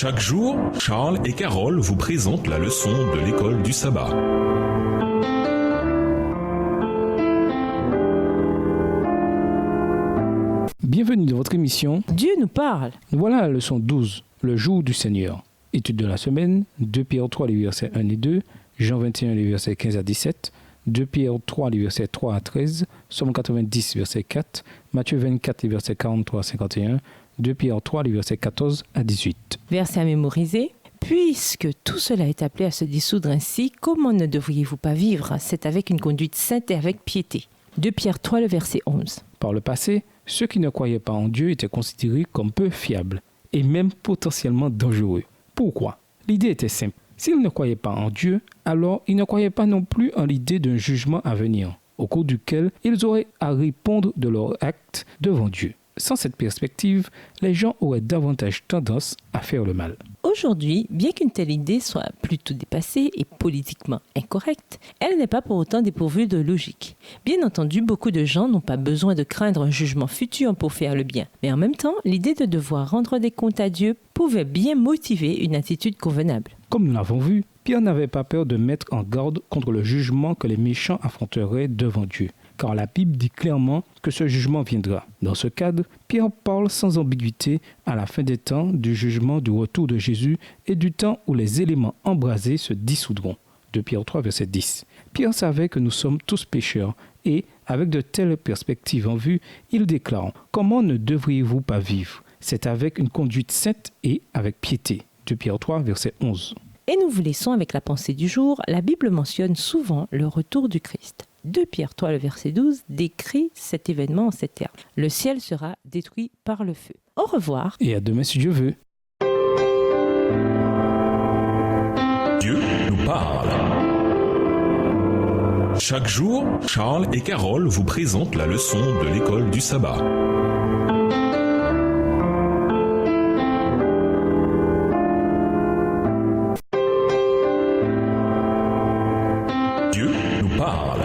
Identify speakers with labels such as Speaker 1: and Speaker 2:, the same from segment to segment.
Speaker 1: Chaque jour, Charles et Carole vous présentent la leçon de l'école du sabbat.
Speaker 2: Bienvenue dans votre émission
Speaker 3: Dieu nous parle.
Speaker 2: Voilà la leçon 12, le jour du Seigneur. Étude de la semaine, 2 Pierre 3, les versets 1 et 2, Jean 21, les versets 15 à 17, 2 Pierre 3, les versets 3 à 13, Somme 90, verset 4, Matthieu 24, les versets 43 à 51, 2 Pierre 3, les versets 14 à 18.
Speaker 3: Verset à mémoriser. Puisque tout cela est appelé à se dissoudre ainsi, comment ne devriez-vous pas vivre? C'est avec une conduite sainte et avec piété. 2 Pierre 3, le verset 11.
Speaker 2: Par le passé, ceux qui ne croyaient pas en Dieu étaient considérés comme peu fiables et même potentiellement dangereux. Pourquoi? L'idée était simple. S'ils ne croyaient pas en Dieu, alors ils ne croyaient pas non plus en l'idée d'un jugement à venir, au cours duquel ils auraient à répondre de leurs actes devant Dieu. Sans cette perspective, les gens auraient davantage tendance à faire le mal.
Speaker 3: Aujourd'hui, bien qu'une telle idée soit plutôt dépassée et politiquement incorrecte, elle n'est pas pour autant dépourvue de logique. Bien entendu, beaucoup de gens n'ont pas besoin de craindre un jugement futur pour faire le bien. Mais en même temps, l'idée de devoir rendre des comptes à Dieu pouvait bien motiver une attitude convenable.
Speaker 2: Comme nous l'avons vu, Pierre n'avait pas peur de mettre en garde contre le jugement que les méchants affronteraient devant Dieu, car la Bible dit clairement que ce jugement viendra. Dans ce cadre, Pierre parle sans ambiguïté à la fin des temps du jugement du retour de Jésus et du temps où les éléments embrasés se dissoudront. 2 Pierre 3, verset 10. Pierre savait que nous sommes tous pécheurs et, avec de telles perspectives en vue, il déclare « Comment ne devriez-vous pas vivre ?» C'est avec une conduite sainte et avec piété. 2 Pierre 3, verset 11.
Speaker 3: Et nous vous laissons avec la pensée du jour. La Bible mentionne souvent le retour du Christ. 2 Pierre 3, le verset 12, décrit cet événement en ces termes. Le ciel sera détruit par le feu. Au revoir.
Speaker 2: Et à demain si Dieu veut.
Speaker 1: Dieu nous parle. Chaque jour, Charles et Carole vous présentent la leçon de l'école du sabbat. Dieu nous parle.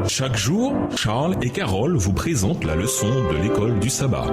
Speaker 1: Chaque jour, Charles et Carole vous présentent la leçon de l'école du sabbat.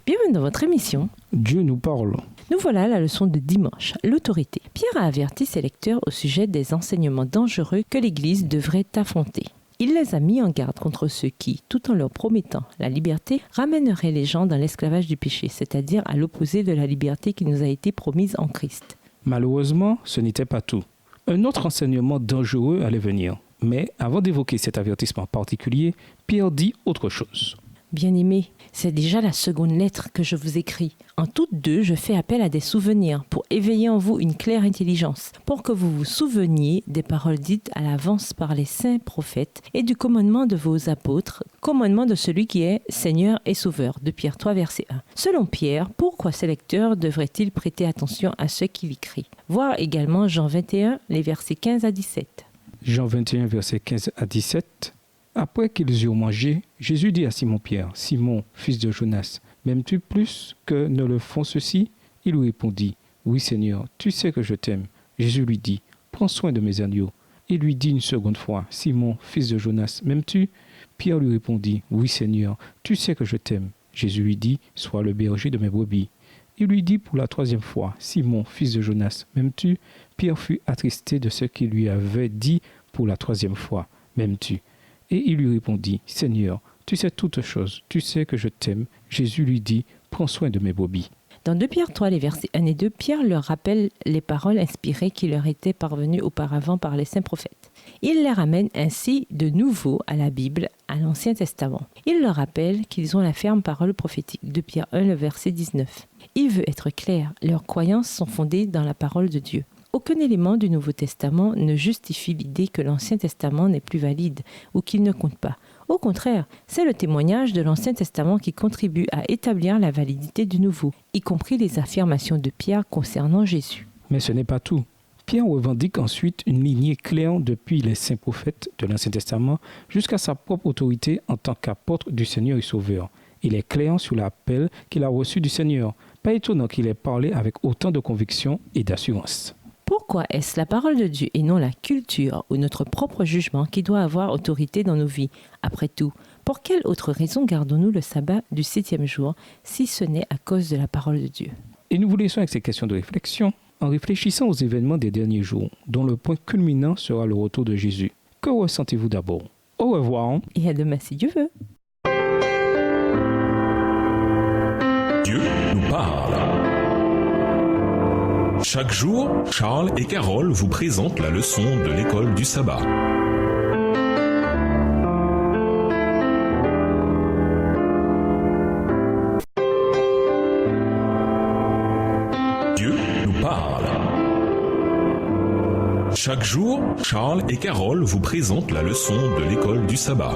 Speaker 3: Bienvenue dans votre émission.
Speaker 2: Dieu nous parle.
Speaker 3: Nous voilà à la leçon de dimanche, l'autorité. Pierre a averti ses lecteurs au sujet des enseignements dangereux que l'Église devrait affronter. Il les a mis en garde contre ceux qui, tout en leur promettant la liberté, ramèneraient les gens dans l'esclavage du péché, c'est-à-dire à l'opposé de la liberté qui nous a été promise en Christ.
Speaker 2: Malheureusement, ce n'était pas tout. Un autre enseignement dangereux allait venir. Mais avant d'évoquer cet avertissement particulier, Pierre dit autre chose.
Speaker 3: Bien-aimés, c'est déjà la seconde lettre que je vous écris. En toutes deux, je fais appel à des souvenirs pour éveiller en vous une claire intelligence, pour que vous vous souveniez des paroles dites à l'avance par les saints prophètes et du commandement de vos apôtres, commandement de celui qui est Seigneur et Sauveur, de Pierre 3, verset 1. Selon Pierre, pourquoi ces lecteurs devraient-ils prêter attention à ce qu'il écrit? Voir également Jean 21, les versets 15 à 17.
Speaker 2: Jean 21, versets 15 à 17. Après qu'ils eurent mangé, Jésus dit à Simon-Pierre, « Simon, fils de Jonas, m'aimes-tu plus que ne le font ceux-ci » Il lui répondit, « Oui, Seigneur, tu sais que je t'aime. » Jésus lui dit, « Prends soin de mes agneaux. » Il lui dit une seconde fois, « Simon, fils de Jonas, m'aimes-tu » Pierre lui répondit, « Oui, Seigneur, tu sais que je t'aime. » Jésus lui dit, « Sois le berger de mes brebis. » Il lui dit pour la troisième fois, « Simon, fils de Jonas, m'aimes-tu » Pierre fut attristé de ce qu'il lui avait dit pour la troisième fois, « M'aimes-tu » Et il lui répondit, « Seigneur, tu sais toutes choses, tu sais que je t'aime. » Jésus lui dit, « Prends soin de mes brebis. »
Speaker 3: Dans 2 Pierre 3, les versets 1 et 2, Pierre leur rappelle les paroles inspirées qui leur étaient parvenues auparavant par les saints prophètes. Il les ramène ainsi de nouveau à la Bible, à l'Ancien Testament. Il leur rappelle qu'ils ont la ferme parole prophétique. 2 Pierre 1, le verset 19. Il veut être clair, leurs croyances sont fondées dans la parole de Dieu. Aucun élément du Nouveau Testament ne justifie l'idée que l'Ancien Testament n'est plus valide ou qu'il ne compte pas. Au contraire, c'est le témoignage de l'Ancien Testament qui contribue à établir la validité du Nouveau, y compris les affirmations de Pierre concernant Jésus.
Speaker 2: Mais ce n'est pas tout. Pierre revendique ensuite une lignée claire depuis les saints prophètes de l'Ancien Testament jusqu'à sa propre autorité en tant qu'apôtre du Seigneur et Sauveur. Il est clair sur l'appel qu'il a reçu du Seigneur. Pas étonnant qu'il ait parlé avec autant de conviction et d'assurance.
Speaker 3: Pourquoi est-ce la parole de Dieu et non la culture ou notre propre jugement qui doit avoir autorité dans nos vies? Après tout, pour quelle autre raison gardons-nous le sabbat du 7e jour si ce n'est à cause de la parole de Dieu?
Speaker 2: Et nous vous laissons avec ces questions de réflexion en réfléchissant aux événements des derniers jours, dont le point culminant sera le retour de Jésus. Que ressentez-vous d'abord? Au revoir.
Speaker 3: Et à demain si Dieu veut.
Speaker 1: Dieu nous parle. Chaque jour, Charles et Carole vous présentent la leçon de l'école du sabbat. Dieu nous parle. Chaque jour, Charles et Carole vous présentent la leçon de l'école du sabbat.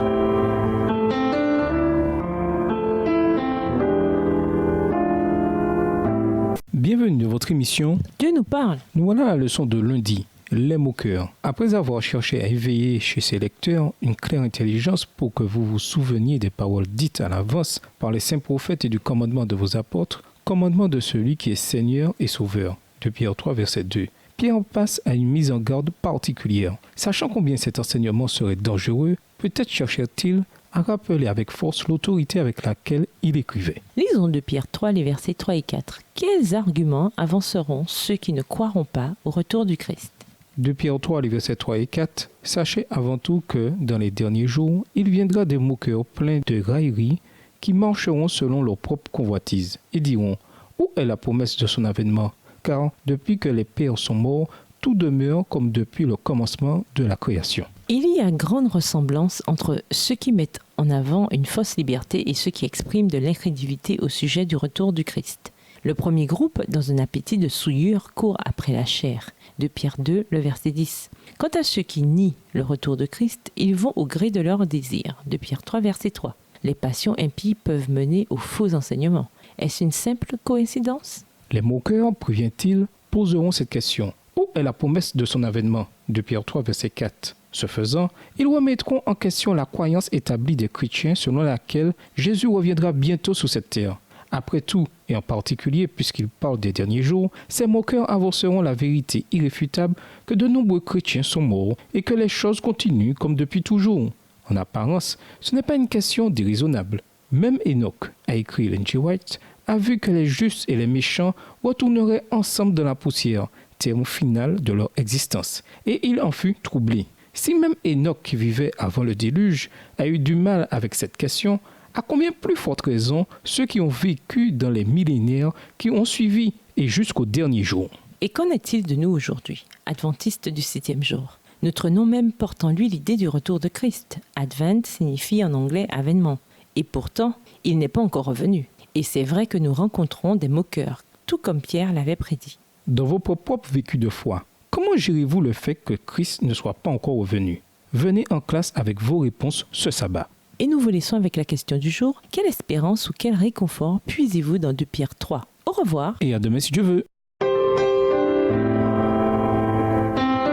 Speaker 2: Bienvenue dans votre émission.
Speaker 3: Dieu nous parle.
Speaker 2: Nous voilà à la leçon de lundi, les moqueurs. Après avoir cherché à éveiller chez ses lecteurs une claire intelligence pour que vous vous souveniez des paroles dites à l'avance par les saints prophètes et du commandement de vos apôtres, commandement de celui qui est Seigneur et Sauveur, de Pierre 3, verset 2. Pierre passe à une mise en garde particulière. Sachant combien cet enseignement serait dangereux, peut-être cherchait-il à rappeler avec force l'autorité avec laquelle il écrivait.
Speaker 3: Lisons de Pierre 3, les versets 3 et 4. Quels arguments avanceront ceux qui ne croiront pas au retour du Christ?
Speaker 2: De Pierre 3, les versets 3 et 4, sachez avant tout que, dans les derniers jours, il viendra des moqueurs pleins de railleries qui marcheront selon leur propre convoitise et diront « Où est la promesse de son avènement? Car depuis que les pères sont morts, tout demeure comme depuis le commencement de la création. »
Speaker 3: Il y a grande ressemblance entre ceux qui mettent en avant une fausse liberté et ceux qui expriment de l'incrédulité au sujet du retour du Christ. Le premier groupe, dans un appétit de souillure, court après la chair. De Pierre 2, le verset 10. Quant à ceux qui nient le retour de Christ, ils vont au gré de leurs désirs. De Pierre 3, verset 3. Les passions impies peuvent mener aux faux enseignements. Est-ce une simple coïncidence?
Speaker 2: Les moqueurs, prévient-il, poseront cette question. Où est la promesse de son avènement? De Pierre 3, verset 4. Ce faisant, ils remettront en question la croyance établie des chrétiens selon laquelle Jésus reviendra bientôt sur cette terre. Après tout, et en particulier puisqu'il parle des derniers jours, ces moqueurs avanceront la vérité irréfutable que de nombreux chrétiens sont morts et que les choses continuent comme depuis toujours. En apparence, ce n'est pas une question déraisonnable. Même Enoch, a écrit Ellen G. White, a vu que les justes et les méchants retourneraient ensemble dans la poussière, terme final de leur existence, et il en fut troublé. Si même Enoch, qui vivait avant le déluge, a eu du mal avec cette question, à combien plus forte raison ceux qui ont vécu dans les millénaires qui ont suivi et jusqu'au dernier jour.
Speaker 3: Et qu'en est-il de nous aujourd'hui, adventistes du 7e jour? Notre nom même porte en lui l'idée du retour de Christ. Advent signifie en anglais avènement. Et pourtant, il n'est pas encore revenu. Et c'est vrai que nous rencontrons des moqueurs, tout comme Pierre l'avait prédit.
Speaker 2: Dans vos propres vécus de foi, comment gérez-vous le fait que Christ ne soit pas encore revenu? Venez en classe avec vos réponses ce sabbat.
Speaker 3: Et nous vous laissons avec la question du jour. Quelle espérance ou quel réconfort puisez-vous dans 2 Pierre 3? Au revoir.
Speaker 2: Et à demain si Dieu veut.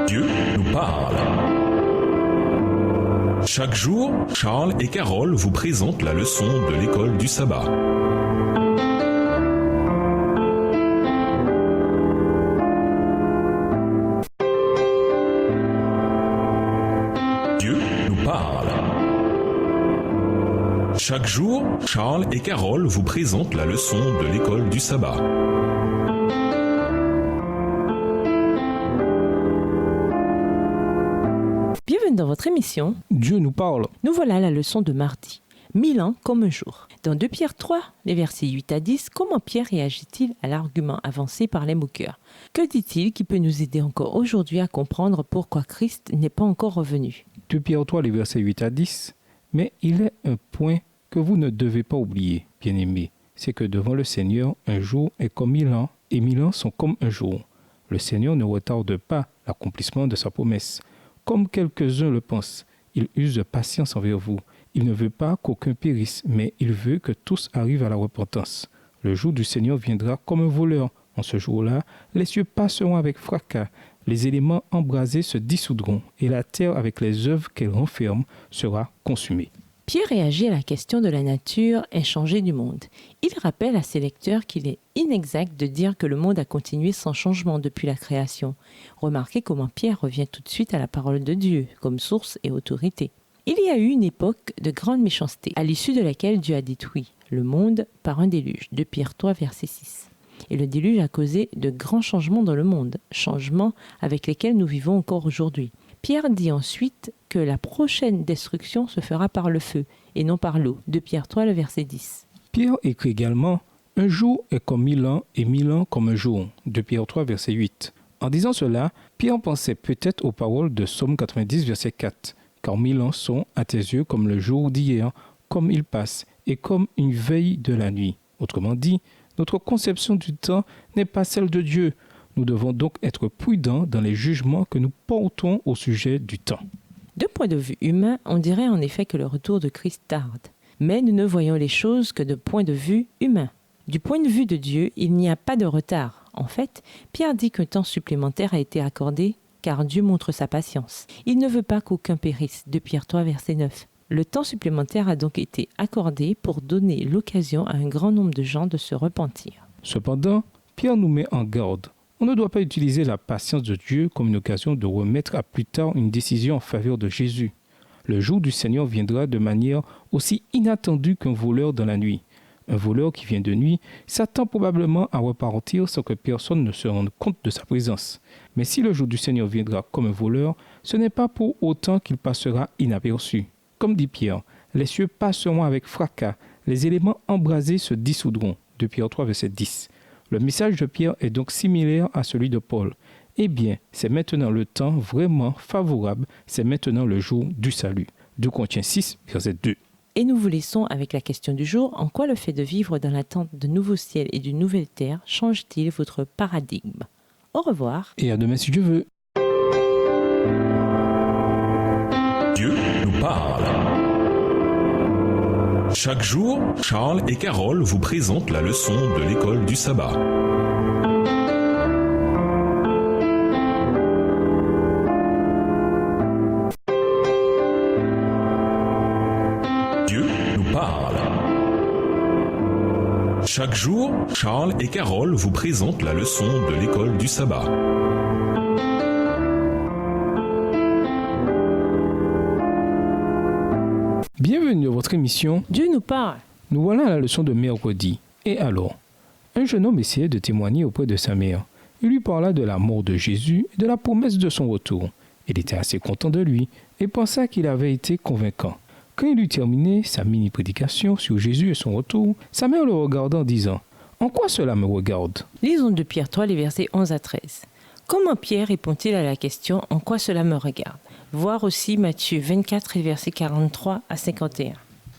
Speaker 1: Dieu nous parle. Chaque jour, Charles et Carole vous présentent la leçon de l'école du sabbat. Dieu nous parle. Chaque jour, Charles et Carole vous présentent la leçon de l'école du sabbat.
Speaker 3: Bienvenue dans votre émission.
Speaker 2: Dieu nous parle.
Speaker 3: Nous voilà à la leçon de mardi. 1000 ans comme un jour. Dans 2 Pierre 3, les versets 8 à 10, comment Pierre réagit-il à l'argument avancé par les moqueurs? Que dit-il qui peut nous aider encore aujourd'hui à comprendre pourquoi Christ n'est pas encore revenu?
Speaker 2: 2 Pierre 3, les versets 8 à 10. Mais il est un point que vous ne devez pas oublier, bien-aimés. C'est que devant le Seigneur, un jour est comme 1000 ans, et 1000 ans sont comme un jour. Le Seigneur ne retarde pas l'accomplissement de sa promesse. Comme quelques-uns le pensent, il use de patience envers vous. Il ne veut pas qu'aucun périsse, mais il veut que tous arrivent à la repentance. Le jour du Seigneur viendra comme un voleur. En ce jour-là, les cieux passeront avec fracas, les éléments embrasés se dissoudront, et la terre avec les œuvres qu'elle renferme sera consumée.
Speaker 3: Pierre réagit à la question de la nature inchangée du monde. Il rappelle à ses lecteurs qu'il est inexact de dire que le monde a continué sans changement depuis la création. Remarquez comment Pierre revient tout de suite à la parole de Dieu comme source et autorité. Il y a eu une époque de grande méchanceté, à l'issue de laquelle Dieu a détruit le monde par un déluge, 2 Pierre 3, verset 6. Et le déluge a causé de grands changements dans le monde, changements avec lesquels nous vivons encore aujourd'hui. Pierre dit ensuite que la prochaine destruction se fera par le feu et non par l'eau, 2 Pierre 3, le verset 10.
Speaker 2: Pierre écrit également « Un jour est comme 1000 ans et 1000 ans comme un jour », 2 Pierre 3, verset 8. En disant cela, Pierre pensait peut-être aux paroles de Psaume 90, verset 4. « Car 1000 ans sont à tes yeux comme le jour d'hier, comme il passe, et comme une veille de la nuit. » Autrement dit, notre conception du temps n'est pas celle de Dieu. Nous devons donc être prudents dans les jugements que nous portons au sujet du temps.
Speaker 3: De point de vue humain, on dirait en effet que le retour de Christ tarde. Mais nous ne voyons les choses que de point de vue humain. Du point de vue de Dieu, il n'y a pas de retard. En fait, Pierre dit qu'un temps supplémentaire a été accordé car Dieu montre sa patience. Il ne veut pas qu'aucun périsse, 2 Pierre 3, verset 9. Le temps supplémentaire a donc été accordé pour donner l'occasion à un grand nombre de gens de se repentir.
Speaker 2: Cependant, Pierre nous met en garde. On ne doit pas utiliser la patience de Dieu comme une occasion de remettre à plus tard une décision en faveur de Jésus. Le jour du Seigneur viendra de manière aussi inattendue qu'un voleur dans la nuit. Un voleur qui vient de nuit s'attend probablement à repartir sans que personne ne se rende compte de sa présence. Mais si le jour du Seigneur viendra comme un voleur, ce n'est pas pour autant qu'il passera inaperçu. Comme dit Pierre, les cieux passeront avec fracas, les éléments embrasés se dissoudront. 2 Pierre 3, verset 10. Le message de Pierre est donc similaire à celui de Paul. Eh bien, c'est maintenant le temps vraiment favorable, c'est maintenant le jour du salut. 2 Corinthiens 6, verset 2.
Speaker 3: Et nous vous laissons avec la question du jour. En quoi le fait de vivre dans l'attente de nouveaux ciels et d'une nouvelle terre change-t-il votre paradigme? Au revoir.
Speaker 2: Et à demain si Dieu veut.
Speaker 1: Dieu nous parle. Chaque jour, Charles et Carole vous présentent la leçon de l'école du sabbat. Dieu nous parle. Chaque jour, Charles et Carole vous présentent la leçon de l'école du sabbat.
Speaker 2: Bienvenue à votre émission.
Speaker 3: Dieu nous parle.
Speaker 2: Nous voilà à la leçon de mercredi. Et alors, un jeune homme essayait de témoigner auprès de sa mère. Il lui parla de la mort de Jésus et de la promesse de son retour. Il était assez content de lui et pensa qu'il avait été convaincant. Quand il eut terminé sa mini-prédication sur Jésus et son retour, sa mère le regarda en disant « En quoi cela me regarde ?»
Speaker 3: Lisons de Pierre 3, les versets 11 à 13. Comment Pierre répond-il à la question « En quoi cela me regarde ?» Voir aussi Matthieu 24, les versets 43 à 51.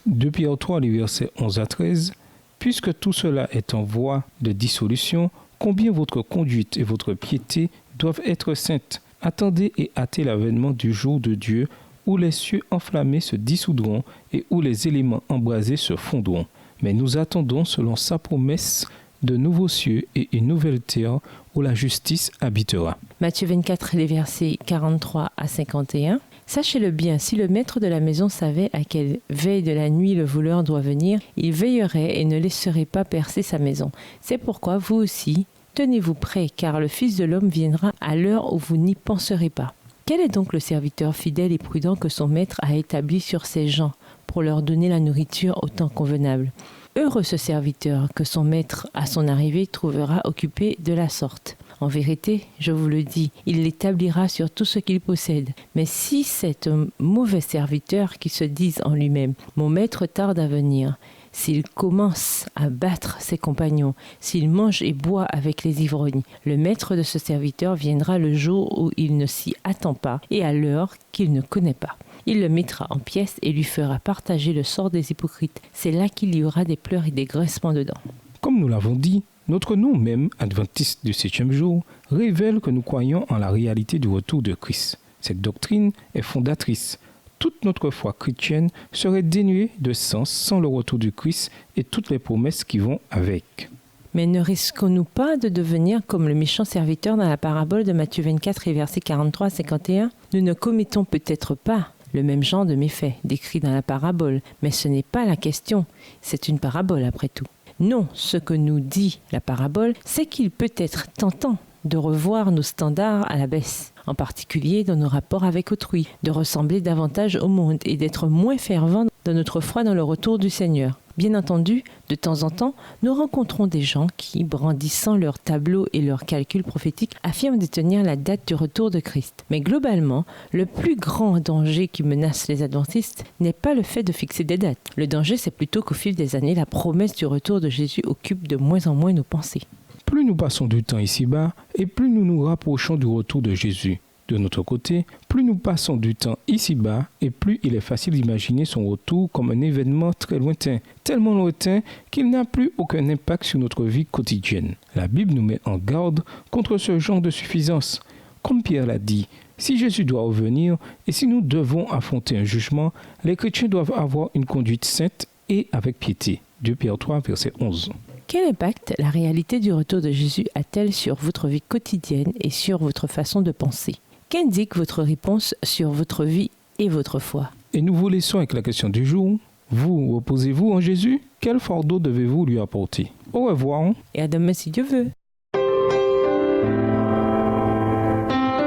Speaker 2: 2 Pierre 3, les versets 11 à 13. Puisque tout cela est en voie de dissolution, combien votre conduite et votre piété doivent être saintes. Attendez et hâtez l'avènement du jour de Dieu, où les cieux enflammés se dissoudront et où les éléments embrasés se fondront. Mais nous attendons, selon sa promesse, de nouveaux cieux et une nouvelle terre où la justice habitera.
Speaker 3: Matthieu 24, les versets 43 à 51. Sachez-le bien, si le maître de la maison savait à quelle veille de la nuit le voleur doit venir, il veillerait et ne laisserait pas percer sa maison. C'est pourquoi vous aussi, tenez-vous prêts, car le Fils de l'homme viendra à l'heure où vous n'y penserez pas. Quel est donc le serviteur fidèle et prudent que son maître a établi sur ses gens pour leur donner la nourriture au temps convenable? Heureux ce serviteur que son maître, à son arrivée, trouvera occupé de la sorte. En vérité, je vous le dis, il l'établira sur tout ce qu'il possède. Mais si c'est un mauvais serviteur qui se dise en lui-même « Mon maître tarde à venir », s'il commence à battre ses compagnons, s'il mange et boit avec les ivrognes, le maître de ce serviteur viendra le jour où il ne s'y attend pas et à l'heure qu'il ne connaît pas. Il le mettra en pièces et lui fera partager le sort des hypocrites. C'est là qu'il y aura des pleurs et des graissements de dents.
Speaker 2: Comme nous l'avons dit, notre nom même, adventiste du 7e jour, révèle que nous croyons en la réalité du retour de Christ. Cette doctrine est fondatrice. Toute notre foi chrétienne serait dénuée de sens sans le retour du Christ et toutes les promesses qui vont avec.
Speaker 3: Mais ne risquons-nous pas de devenir comme le méchant serviteur dans la parabole de Matthieu 24 et versets 43 à 51 ? Nous ne commettons peut-être pas le même genre de méfait décrit dans la parabole, mais ce n'est pas la question, c'est une parabole après tout. Non, ce que nous dit la parabole, c'est qu'il peut être tentant de revoir nos standards à la baisse, en particulier dans nos rapports avec autrui, de ressembler davantage au monde et d'être moins fervents dans notre foi dans le retour du Seigneur. Bien entendu, de temps en temps, nous rencontrons des gens qui, brandissant leurs tableaux et leurs calculs prophétiques, affirment détenir la date du retour de Christ. Mais globalement, le plus grand danger qui menace les adventistes n'est pas le fait de fixer des dates. Le danger, c'est plutôt qu'au fil des années, la promesse du retour de Jésus occupe de moins en moins nos pensées.
Speaker 2: Plus nous passons du temps ici-bas, et plus nous nous rapprochons du retour de Jésus. De notre côté, plus nous passons du temps ici-bas, et plus il est facile d'imaginer son retour comme un événement très lointain, tellement lointain qu'il n'a plus aucun impact sur notre vie quotidienne. La Bible nous met en garde contre ce genre de suffisance. Comme Pierre l'a dit, si Jésus doit revenir et si nous devons affronter un jugement, les chrétiens doivent avoir une conduite sainte et avec piété. 2 Pierre 3, verset 11.
Speaker 3: Quel impact la réalité du retour de Jésus a-t-elle sur votre vie quotidienne et sur votre façon de penser ? Qu'indique votre réponse sur votre vie et votre foi ?
Speaker 2: Et nous vous laissons avec la question du jour. Vous reposez-vous en Jésus ? Quel fardeau devez-vous lui apporter ? Au revoir.
Speaker 3: Et à demain si Dieu veut.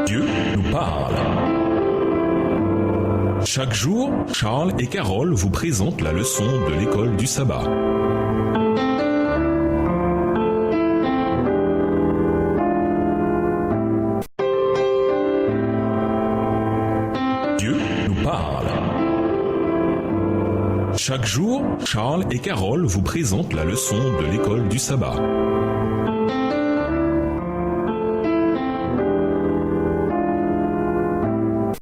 Speaker 1: Dieu nous parle. Chaque jour, Charles et Carole vous présentent la leçon de l'école du sabbat. Dieu nous parle. Chaque jour, Charles et Carole vous présentent la leçon de l'école du sabbat.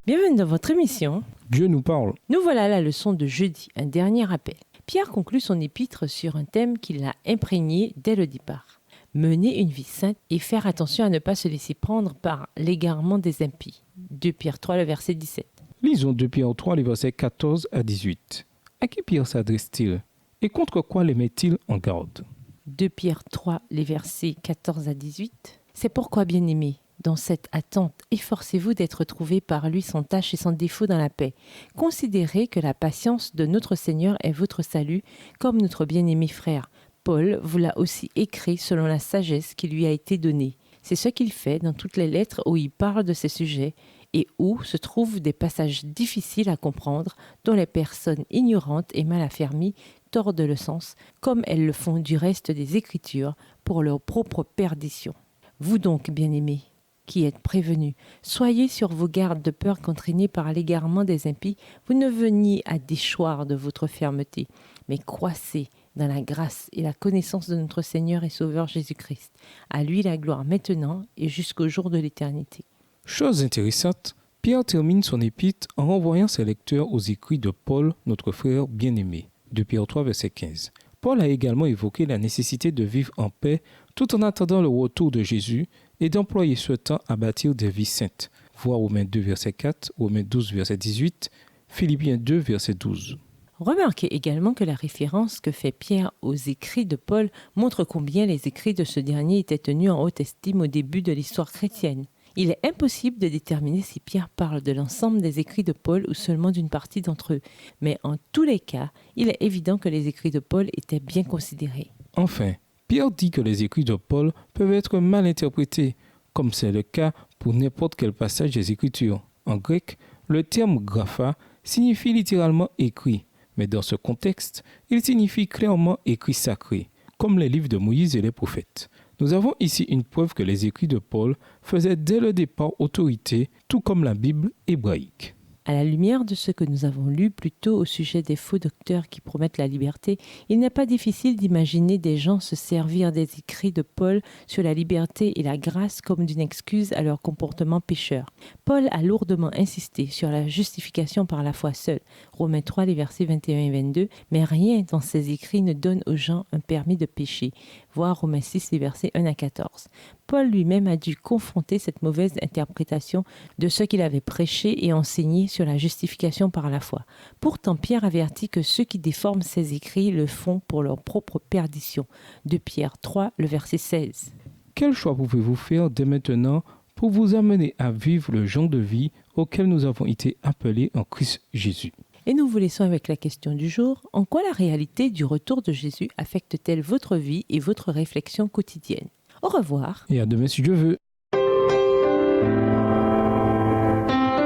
Speaker 3: Bienvenue dans votre émission.
Speaker 2: Dieu nous parle.
Speaker 3: Nous voilà à la leçon de jeudi, un dernier rappel. Pierre conclut son épître sur un thème qui l'a imprégné dès le départ. Mener une vie sainte et faire attention à ne pas se laisser prendre par l'égarement des impies. 2 Pierre 3, le verset 17.
Speaker 2: Lisons 2 Pierre 3, les versets 14 à 18. À qui Pierre s'adresse-t-il et contre quoi les met-il en garde ?
Speaker 3: 2 Pierre 3, les versets 14 à 18. C'est pourquoi, bien-aimés, dans cette attente, efforcez-vous d'être trouvés par lui sans tache et sans défaut dans la paix. Considérez que la patience de notre Seigneur est votre salut, comme notre bien-aimé frère. Paul vous l'a aussi écrit selon la sagesse qui lui a été donnée. C'est ce qu'il fait dans toutes les lettres où il parle de ces sujets et où se trouvent des passages difficiles à comprendre dont les personnes ignorantes et mal affermies tordent le sens, comme elles le font du reste des Écritures pour leur propre perdition. Vous donc, bien-aimés, qui êtes prévenus, soyez sur vos gardes de peur qu'entraînés par l'égarement des impies, vous ne veniez à déchoir de votre fermeté, mais croissez dans la grâce et la connaissance de notre Seigneur et Sauveur Jésus-Christ. À lui la gloire maintenant et jusqu'au jour de l'éternité.
Speaker 2: Chose intéressante, Pierre termine son épître en renvoyant ses lecteurs aux écrits de Paul, notre frère bien-aimé. 2 Pierre 3, verset 15. Paul a également évoqué la nécessité de vivre en paix tout en attendant le retour de Jésus et d'employer ce temps à bâtir des vies saintes. Voir Romains 2, verset 4, Romains 12, verset 18, Philippiens 2, verset 12.
Speaker 3: Remarquez également que la référence que fait Pierre aux écrits de Paul montre combien les écrits de ce dernier étaient tenus en haute estime au début de l'histoire chrétienne. Il est impossible de déterminer si Pierre parle de l'ensemble des écrits de Paul ou seulement d'une partie d'entre eux. Mais en tous les cas, il est évident que les écrits de Paul étaient bien considérés.
Speaker 2: Enfin, Pierre dit que les écrits de Paul peuvent être mal interprétés, comme c'est le cas pour n'importe quel passage des Écritures. En grec, le terme grapha signifie littéralement écrit, mais dans ce contexte, il signifie clairement écrit sacré, comme les livres de Moïse et les prophètes. Nous avons ici une preuve que les écrits de Paul faisaient dès le départ autorité, tout comme la Bible hébraïque.
Speaker 3: À la lumière de ce que nous avons lu plus tôt au sujet des faux docteurs qui promettent la liberté, il n'est pas difficile d'imaginer des gens se servir des écrits de Paul sur la liberté et la grâce comme d'une excuse à leur comportement pécheur. Paul a lourdement insisté sur la justification par la foi seule, Romains 3, les versets 21 et 22, mais rien dans ses écrits ne donne aux gens un permis de pécher, voir Romains 6, les versets 1 à 14. Paul lui-même a dû confronter cette mauvaise interprétation de ce qu'il avait prêché et enseigné sur la justification par la foi. Pourtant, Pierre avertit que ceux qui déforment ces écrits le font pour leur propre perdition. 2 Pierre 3, le verset 16.
Speaker 2: Quel choix pouvez-vous faire dès maintenant pour vous amener à vivre le genre de vie auquel nous avons été appelés en Christ Jésus.
Speaker 3: Et nous vous laissons avec la question du jour. En quoi la réalité du retour de Jésus affecte-t-elle votre vie et votre réflexion quotidienne? Au revoir.
Speaker 2: Et à demain si Dieu veut.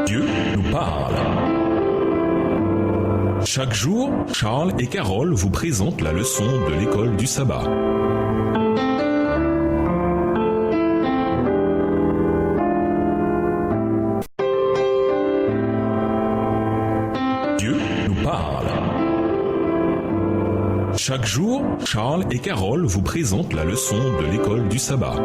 Speaker 1: Dieu nous parle. Chaque jour, Charles et Carole vous présentent la leçon de l'école du sabbat. Dieu nous parle. Chaque jour, Charles et Carole vous présentent la leçon de l'école du sabbat.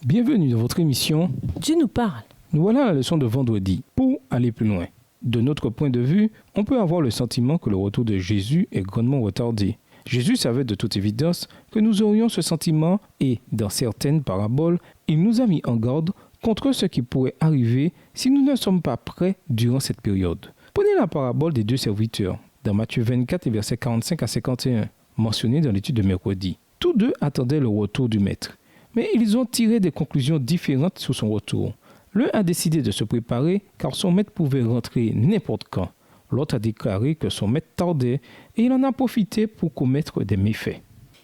Speaker 2: Bienvenue dans votre émission.
Speaker 3: Dieu nous parle.
Speaker 2: Nous voilà à la leçon de vendredi. Pour aller plus loin, de notre point de vue, on peut avoir le sentiment que le retour de Jésus est grandement retardé. Jésus savait de toute évidence que nous aurions ce sentiment et, dans certaines paraboles, il nous a mis en garde contre ce qui pourrait arriver si nous ne sommes pas prêts durant cette période. Prenez la parabole des 2 serviteurs, dans Matthieu 24 et versets 45 à 51, mentionnée dans l'étude de mercredi. Tous deux attendaient le retour du maître. Mais ils ont tiré des conclusions différentes sur son retour. L'un a décidé de se préparer car son maître pouvait rentrer n'importe quand. L'autre a déclaré que son maître tardait et il en a profité pour commettre des méfaits.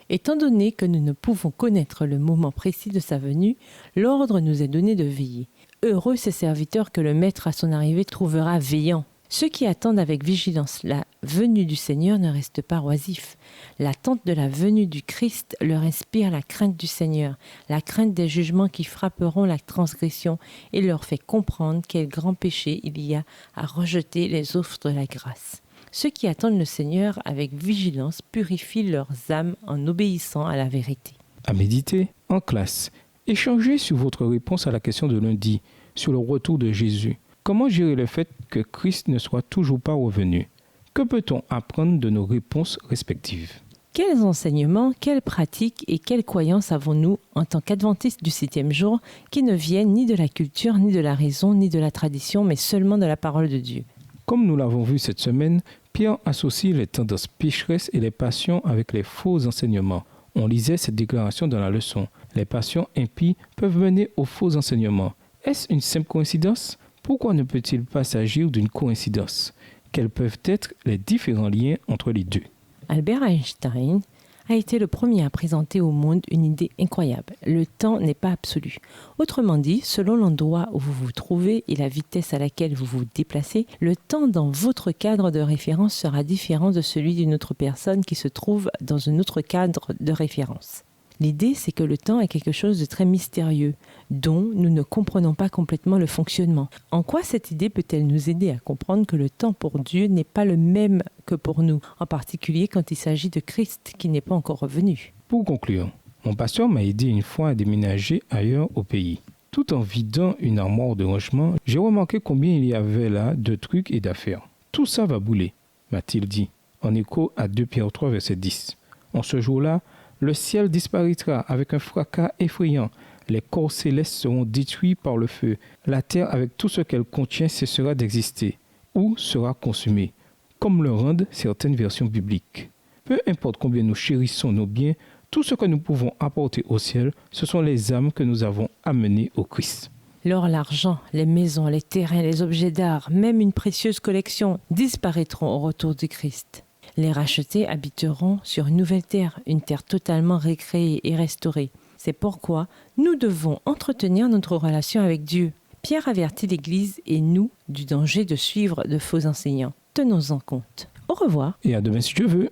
Speaker 3: Étant donné que nous ne pouvons connaître le moment précis de sa venue, l'ordre nous est donné de veiller. Heureux ces serviteurs que le maître à son arrivée trouvera veillants. Ceux qui attendent avec vigilance la venue du Seigneur ne restent pas oisifs. L'attente de la venue du Christ leur inspire la crainte du Seigneur, la crainte des jugements qui frapperont la transgression et leur fait comprendre quel grand péché il y a à rejeter les offres de la grâce. Ceux qui attendent le Seigneur avec vigilance purifient leurs âmes en obéissant à la vérité.
Speaker 2: À méditer en classe. Échangez sur votre réponse à la question de lundi sur le retour de Jésus. Comment gérer le fait que Christ ne soit toujours pas revenu? Que peut-on apprendre de nos réponses respectives?
Speaker 3: Quels enseignements, quelles pratiques et quelles croyances avons-nous en tant qu'adventistes du 7e jour qui ne viennent ni de la culture, ni de la raison, ni de la tradition, mais seulement de la parole de Dieu?
Speaker 2: Comme nous l'avons vu cette semaine, Pierre associe les tendances pécheresses et les passions avec les faux enseignements. On lisait cette déclaration dans la leçon. Les passions impies peuvent mener aux faux enseignements. Est-ce une simple coïncidence? Pourquoi ne peut-il pas s'agir d'une coïncidence? Quels peuvent être les différents liens entre les deux?
Speaker 3: Albert Einstein a été le premier à présenter au monde une idée incroyable. Le temps n'est pas absolu. Autrement dit, selon l'endroit où vous vous trouvez et la vitesse à laquelle vous vous déplacez, le temps dans votre cadre de référence sera différent de celui d'une autre personne qui se trouve dans un autre cadre de référence. L'idée, c'est que le temps est quelque chose de très mystérieux, dont nous ne comprenons pas complètement le fonctionnement. En quoi cette idée peut-elle nous aider à comprendre que le temps pour Dieu n'est pas le même que pour nous, en particulier quand il s'agit de Christ qui n'est pas encore revenu?
Speaker 2: Pour conclure, mon pasteur m'a aidé une fois à déménager ailleurs au pays. Tout en vidant une armoire de rangement, j'ai remarqué combien il y avait là de trucs et d'affaires. Tout ça va bouler, m'a-t-il dit, en écho à 2 Pierre 3, verset 10. En ce jour-là, le ciel disparaîtra avec un fracas effrayant. Les corps célestes seront détruits par le feu. La terre avec tout ce qu'elle contient cessera d'exister ou sera consumée, comme le rendent certaines versions bibliques. Peu importe combien nous chérissons nos biens, tout ce que nous pouvons apporter au ciel, ce sont les âmes que nous avons amenées au Christ.
Speaker 3: L'or, l'argent, les maisons, les terrains, les objets d'art, même une précieuse collection disparaîtront au retour du Christ. Les rachetés habiteront sur une nouvelle terre, une terre totalement récréée et restaurée. C'est pourquoi nous devons entretenir notre relation avec Dieu. Pierre avertit l'Église et nous du danger de suivre de faux enseignants. Tenons-en compte. Au revoir.
Speaker 2: Et à demain si Dieu veut.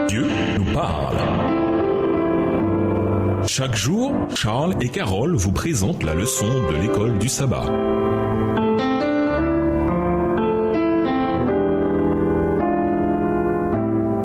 Speaker 1: Dieu nous parle. Chaque jour, Charles et Carole vous présentent la leçon de l'école du sabbat.